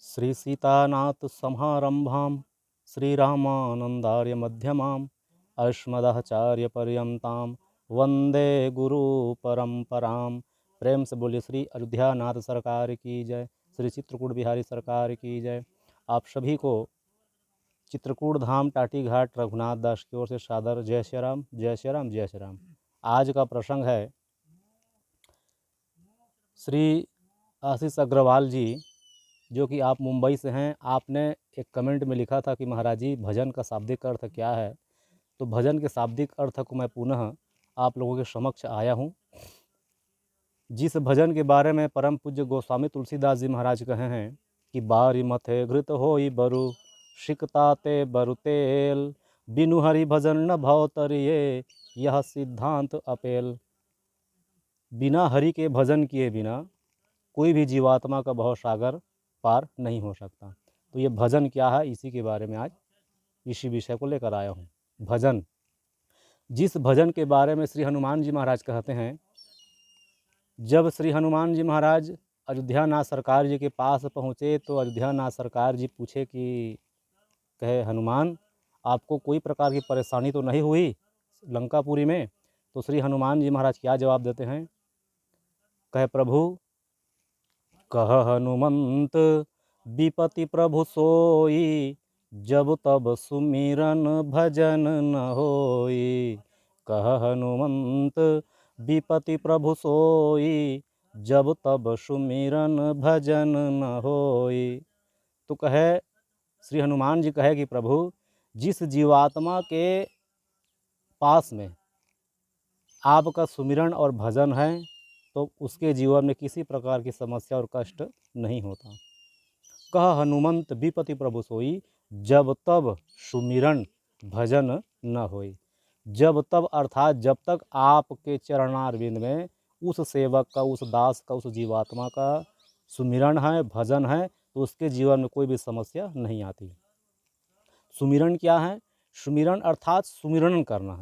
श्री सीतानाथ समारंभां श्रीरामानंदार्य मध्यमाम् अस्मदाचार्य पर्यंतां वंदे गुरु परंपराम। प्रेम से बोलिए श्री अयोध्यानाथ सरकार की जय, श्री चित्रकूट बिहारी सरकार की जय। आप सभी को चित्रकूट धाम टाटी घाट रघुनाथ दास की ओर से सादर जय श्री राम, जय श्री राम, जय श्री राम। आज का प्रसंग है श्री आशीष अग्रवाल जी, जो कि आप मुंबई से हैं। आपने एक कमेंट में लिखा था कि महाराज जी भजन का शाब्दिक अर्थ क्या है। तो भजन के शाब्दिक अर्थ को मैं पुनः आप लोगों के समक्ष आया हूँ। जिस भजन के बारे में परम पूज्य गोस्वामी तुलसीदास जी महाराज कहे हैं कि बारी मथे घृत होई बरु शिकताते बरु तेल, बिनु हरि भजन न भव तरिये यह सिद्धांत अपेल। बिना हरि के भजन किए बिना कोई भी जीवात्मा का भव सागर पार नहीं हो सकता। तो ये भजन क्या है, इसी के बारे में आज इसी विषय को लेकर आया हूँ। भजन, जिस भजन के बारे में श्री हनुमान जी महाराज कहते हैं, जब श्री हनुमान जी महाराज अयोध्यानाथ सरकार जी के पास पहुँचे तो अयोध्यानाथ सरकार जी पूछे कि कहे हनुमान आपको कोई प्रकार की परेशानी तो नहीं हुई लंकापुरी में। तो श्री हनुमान जी महाराज क्या जवाब देते हैं, कहे प्रभु कह हनुमंत विपति प्रभु सोई, जब तब सुमिरन भजन न होई। कह हनुमंत विपति प्रभु सोई, जब तब सुमिरन भजन न होई। तो कहे श्री हनुमान जी कहे कि प्रभु जिस जीवात्मा के पास में आपका सुमिरन और भजन है तो उसके जीवन में किसी प्रकार की समस्या और कष्ट नहीं होता। कह हनुमंत विपति प्रभु सोई, जब तब सुमिरन भजन न होई। जब तब अर्थात जब तक आपके चरणारविंद में उस सेवक का, उस दास का, उस जीवात्मा का सुमिरन है, भजन है, तो उसके जीवन में कोई भी समस्या नहीं आती। सुमिरन क्या है? सुमिरन अर्थात सुमिरन करना।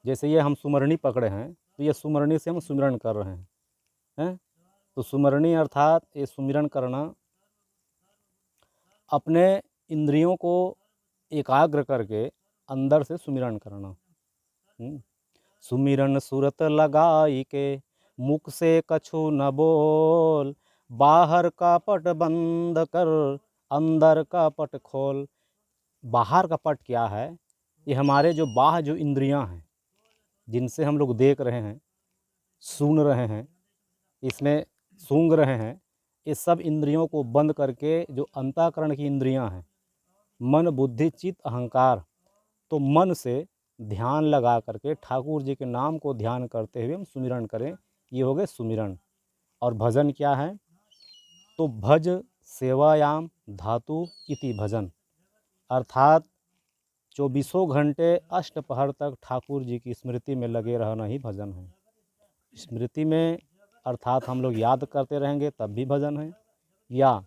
जैसे ये हम सुमरणी पकड़े हैं तो ये सुमरणी से हम सुमिरन कर रहे हैं। तो सुमरणी अर्थात ये सुमिरन करना, अपने इंद्रियों को एकाग्र करके अंदर से सुमिरन करना। सुमिरन सुरत लगाई के मुख से कछु न बोल, बाहर का पट बंद कर अंदर का पट खोल। बाहर का पट क्या है? ये हमारे जो बाह्य जो इंद्रियां हैं, जिनसे हम लोग देख रहे हैं, सुन रहे हैं, इसमें सूंघ रहे हैं, इस सब इंद्रियों को बंद करके जो अंतःकरण की इंद्रियां हैं, मन बुद्धि चित्त अहंकार, तो मन से ध्यान लगा करके ठाकुर जी के नाम को ध्यान करते हुए हम सुमिरन करें। ये हो गए सुमिरन। और भजन क्या है? तो भज सेवायाम धातु इति भजन, अर्थात 24 घंटे अष्टपहर तक ठाकुर जी की स्मृति में लगे रहना ही भजन है। स्मृति में अर्थात हम लोग याद करते रहेंगे तब भी भजन है। या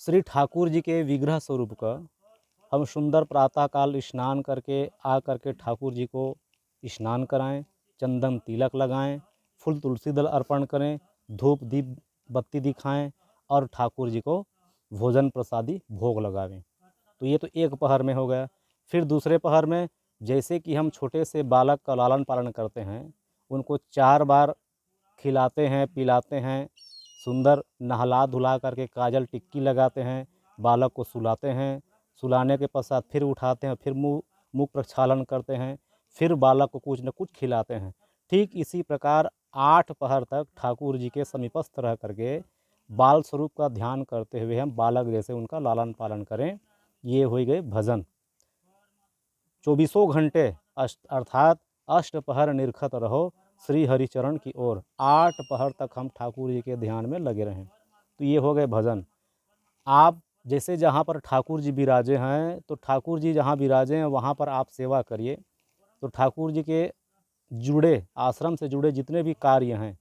श्री ठाकुर जी के विग्रह स्वरूप का हम सुंदर प्रातःकाल स्नान करके आ करके ठाकुर जी को स्नान कराएं, चंदन तिलक लगाएं, फूल तुलसी दल अर्पण करें, धूप दीप बत्ती दिखाएं और ठाकुर जी को भोजन प्रसादी भोग लगावें। तो ये तो एक पहर में हो गया। फिर दूसरे पहर में जैसे कि हम छोटे से बालक का लालन पालन करते हैं, उनको 4 बार खिलाते हैं, पिलाते हैं, सुंदर नहला धुला करके काजल टिक्की लगाते हैं, बालक को सुलाते हैं, सुलाने के पश्चात फिर उठाते हैं, फिर मुख प्रक्षालन करते हैं, फिर बालक को कुछ न कुछ खिलाते हैं। ठीक इसी प्रकार 8 पहर तक ठाकुर जी के समीपस्थ रह करके बाल स्वरूप का ध्यान करते हुए हम बालक जैसे उनका लालन पालन करें। ये हो गए भजन। 24 घंटे अर्थात अष्टपहर निरखत रहो श्री हरिचरण की ओर। 8 पहर तक हम ठाकुर जी के ध्यान में लगे रहें। तो ये हो गए भजन। आप जैसे जहाँ पर ठाकुर जी विराजे हैं, तो ठाकुर जी जहाँ विराजे हैं वहाँ पर आप सेवा करिए। तो ठाकुर जी के जुड़े, आश्रम से जुड़े जितने भी कार्य हैं,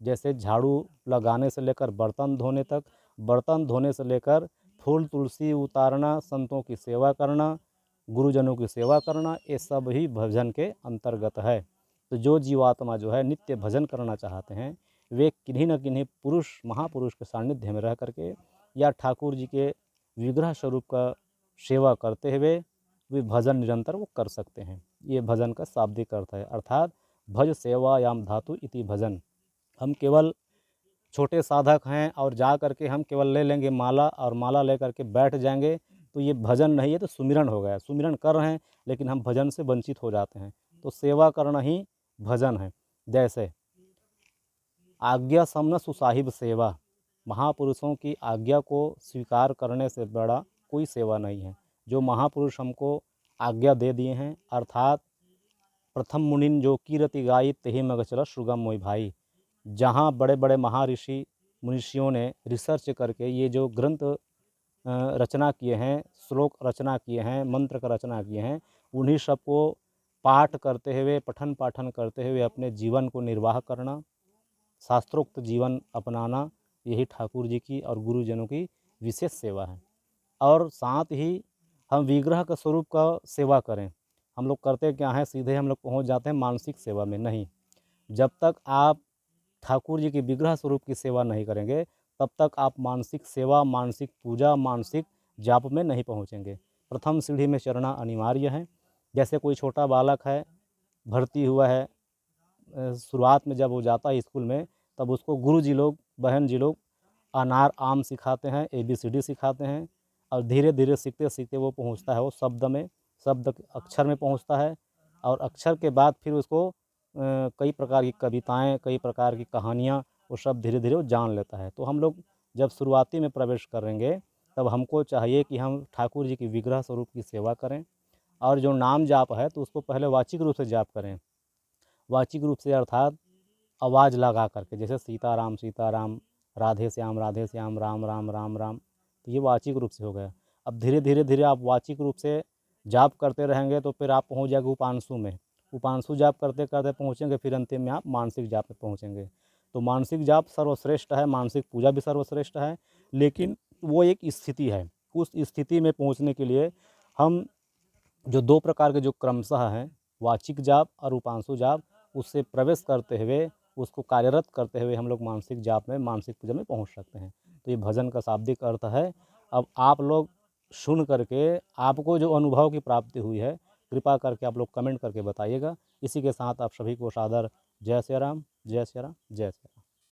जैसे झाड़ू लगाने से लेकर बर्तन धोने तक, बर्तन धोने से लेकर फूल तुलसी उतारना, संतों की सेवा करना, गुरुजनों की सेवा करना, ये सब ही भजन के अंतर्गत है। तो जो जीवात्मा जो है नित्य भजन करना चाहते हैं, वे किन्हीं न किन्हीं पुरुष महापुरुष के सानिध्य में रह करके या ठाकुर जी के विग्रह स्वरूप का सेवा करते हुए वे भजन निरंतर वो कर सकते हैं। ये भजन का शाब्दिक अर्थ है, अर्थात भज सेवायाम धातु इति भजन। हम केवल छोटे साधक हैं और जा करके हम केवल ले लेंगे माला और माला ले करके बैठ जाएंगे, तो ये भजन नहीं है, तो सुमिरन हो गया। सुमिरन कर रहे हैं लेकिन हम भजन से वंचित हो जाते हैं। तो सेवा करना ही भजन है। जैसे आज्ञा समन सुसाहिब सेवा, महापुरुषों की आज्ञा को स्वीकार करने से बड़ा कोई सेवा नहीं है। जो महापुरुष हमको आज्ञा दे दिए हैं, अर्थात प्रथम मुनिन जो कीरति गाई तेहि मग चला सुगम मोहि भाई, जहाँ बड़े बड़े महर्षि मुनिषियों ने रिसर्च करके ये जो ग्रंथ रचना किए हैं, श्लोक रचना किए हैं, मंत्र का रचना किए हैं, उन्हीं सबको पाठ करते हुए, पठन पाठन करते हुए अपने जीवन को निर्वाह करना, शास्त्रोक्त जीवन अपनाना, यही ठाकुर जी की और गुरुजनों की विशेष सेवा है। और साथ ही हम विग्रह का स्वरूप का सेवा करें। हम लोग करते क्या हैं, सीधे हम लोग पहुंच जाते हैं मानसिक सेवा में। नहीं, जब तक आप ठाकुर जी की विग्रह स्वरूप की सेवा नहीं करेंगे, तब तक आप मानसिक सेवा, मानसिक पूजा, मानसिक जाप में नहीं पहुंचेंगे। प्रथम सीढ़ी में चढ़ना अनिवार्य है। जैसे कोई छोटा बालक है, भर्ती हुआ है, शुरुआत में जब वो जाता है स्कूल में, तब उसको गुरु जी लोग, बहन जी लोग अनार आम सिखाते हैं, ABCD सिखाते हैं, और धीरे धीरे सीखते सीखते वो पहुंचता है वो शब्द में, शब्द अक्षर में पहुंचता है। और अक्षर के बाद फिर उसको कई प्रकार की कविताएं, कई प्रकार की कहानियाँ, वो सब धीरे धीरे वो जान लेता है। तो हम लोग जब शुरुआती में प्रवेश करेंगे, तब हमको चाहिए कि हम ठाकुर जी की विग्रह स्वरूप की सेवा करें। और जो नाम जाप है, तो उसको पहले वाचिक रूप से जाप करें। वाचिक रूप से अर्थात आवाज़ लगा करके, जैसे सीताराम सीताराम, राधे श्याम राम राम राम राम, तो ये वाचिक रूप से हो गया। अब धीरे धीरे धीरे आप वाचिक रूप से जाप करते रहेंगे, तो फिर आप पहुंच जाएंगे उपांशु में। उपांशु जाप करते करते पहुंचेंगे, फिर अंतिम में आप मानसिक जाप में पहुंचेंगे। तो मानसिक जाप सर्वश्रेष्ठ है, मानसिक पूजा भी सर्वश्रेष्ठ है, लेकिन वो एक स्थिति है। उस स्थिति में पहुंचने के लिए हम जो दो प्रकार के जो क्रमशः हैं, वाचिक जाप और उपांशु जाप, उससे प्रवेश करते हुए, उसको कार्यरत करते हुए हम लोग मानसिक जाप में, मानसिक पूजा में पहुंच सकते हैं। तो ये भजन का शाब्दिक अर्थ है। अब आप लोग सुन करके आपको जो अनुभव की प्राप्ति हुई है, कृपा करके आप लोग कमेंट करके बताइएगा। इसी के साथ आप सभी को सादर जय श्री राम, जय श्री राम, जय श्री राम।